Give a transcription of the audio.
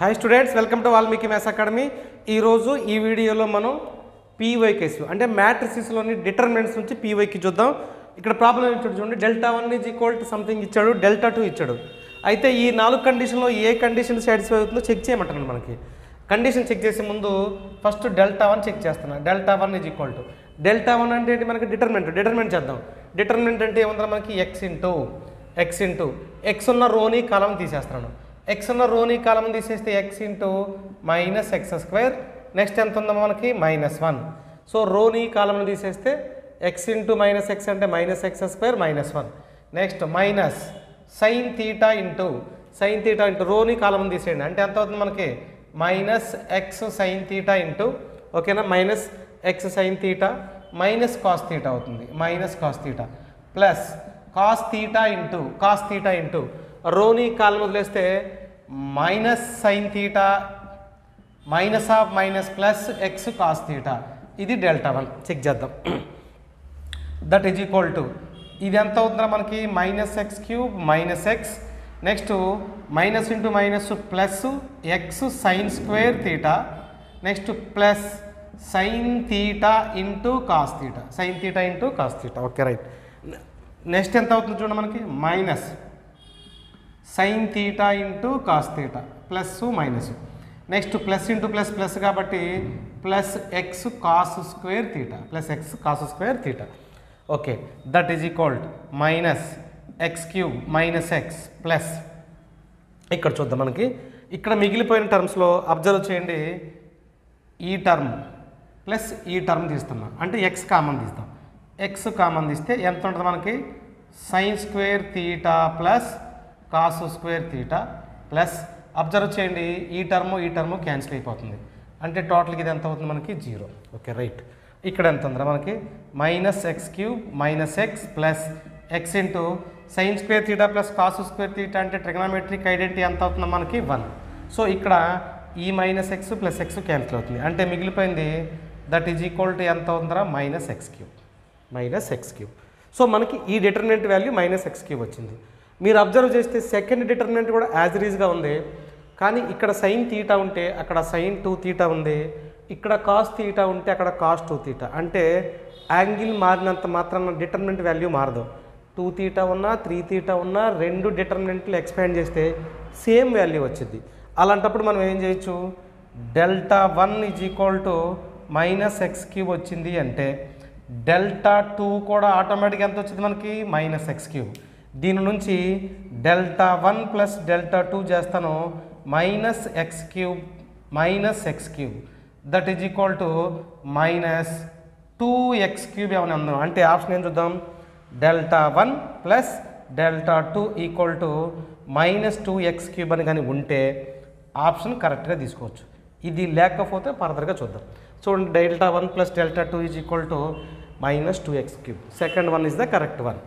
Hi students, welcome to Valmiki maths academy. ఈరోజు ఈ వీడియోలో మనం పీవైకేస్ అంటే మ్యాట్రిసెస్లోని డిటర్మినెంట్స్ నుంచి పీవైకి చూద్దాం. ఇక్కడ ప్రాబ్లం ఇచ్చాడు చూడండి, Δ1 ఈజ్ ఈక్వల్ టు సంథింగ్ ఇచ్చాడు, Δ2 ఇచ్చాడు. అయితే ఈ 4 కండిషన్లో ఏ కండిషన్ సాటిస్ఫై అవుతుందో చెక్ చేయమంటాను. మనకి కండిషన్ చెక్ చేసే ముందు ఫస్ట్ Δ1 చెక్ చేస్తున్నాను. Δ1 ఈజ్ ఈక్వల్ టు Δ1 అంటే ఏంటి? మనకి డిటర్మినెంట్ చేద్దాం. డిటర్మినెంట్ అంటే ఏముందా? మనకి ఎక్స్ ఇంటూ ఎక్స్ ఉన్న రోని కాలం తీసేస్తున్నాను. ఎక్స్ ఉన్న రోని కాలం తీసేస్తే x into minus x square. Next ఎంత ఉందో మనకి -1. సో రోని కాలం తీసేస్తే ఎక్స్ ఇంటూ మైనస్ ఎక్స్ అంటే minus x square -1. Next minus sine theta into రోని కాలం తీసేయండి అంటే ఎంత అవుతుంది మనకి minus x sine theta into ఓకేనా minus x sine theta minus cos theta అవుతుంది. Minus cos theta plus cos theta into రోని కాలం వదిలేస్తే minus sine theta minus of minus plus x cos theta. ఇది Δ1 చెక్ చేద్దాం. దట్ ఈజ్ ఈక్వల్ టు ఇది ఎంత అవుతుందా మనకి -x³ minus x. Next minus into minus plus x sine square theta. Next plus sine theta into cos theta. Okay right. Next ఎంత అవుతుంది చూడండి మనకి minus sine theta into cos theta plus minus. Next plus into plus కాబట్టి plus x cos square theta. Okay that is equal minus x³ minus x plus ఇక్కడ చూద్దాం. మనకి ఇక్కడ మిగిలిపోయిన టర్మ్స్లో అబ్జర్వ్ చేయండి, ఈ టర్మ్ ప్లస్ ఈ టర్మ్ తీస్తున్నా అంటే ఎక్స్ కామన్ తీస్తాం. ఎక్స్ కామన్ తీస్తే ఎంత ఉంటుంది మనకి sign square theta plus cos square theta plus observe చేయండి ఈ టర్ము క్యాన్సిల్ అయిపోతుంది అంటే టోటల్కి ఇది ఎంత అవుతుంది మనకి 0. Okay right. ఇక్కడ ఎంత ఉందా మనకి -x³ minus x plus X into sine square theta plus cos square theta అంటే ట్రిగనామెట్రిక్ ఐడెంటిటీ ఎంత అవుతుందో మనకి 1. సో ఇక్కడ ఈ -x ప్లస్ ఎక్స్ క్యాన్సిల్ అవుతుంది అంటే మిగిలిపోయింది దట్ ఈజ్ ఈక్వల్ టు ఎంత అవుతుందా -x³. సో మనకి ఈ డిటర్మినెంట్ వాల్యూ -x³ వచ్చింది. మీరు అబ్జర్వ్ చేస్తే సెకండ్ డిటర్మినెంట్ కూడా యాజ్ ఇట్ ఈజ్గా ఉంది, కానీ ఇక్కడ సైన్ థీటా ఉంటే అక్కడ సైన్ 2 థీటా ఉంది, ఇక్కడ కాస్ థీటా ఉంటే అక్కడ కాస్ 2 థీటా. అంటే యాంగిల్ మారినంత మాత్రాన డిటర్మినెంట్ వాల్యూ మారదు. 2 థీటా ఉన్నా 3 థీటా ఉన్నా రెండు డిటర్మినెంట్లు ఎక్స్పాండ్ చేస్తే సేమ్ వాల్యూ వచ్చింది. అలాంటప్పుడు మనం ఏం చేయొచ్చు, Δ1 ఈజ్ ఈక్వల్ టు -x³ వచ్చింది అంటే Δ2 కూడా ఆటోమేటిక్గా ఎంత వచ్చింది మనకి -x³. దీని నుంచి Δ1 ప్లస్ Δ2 చేస్తాను -x³ that is equal to -2x³ ఏమైనా ఉందాం అంటే ఆప్షన్ ఏం చూద్దాం, Δ1 ప్లస్ Δ2 ఈక్వల్ టు -2x³ అని కానీ ఉంటే ఆప్షన్ కరెక్ట్గా తీసుకోవచ్చు. ఇది లేకపోతే ఫర్దర్గా చూద్దాం. చూడండి Δ1 plus Δ2 is equal to -2x³. Second one is the correct one.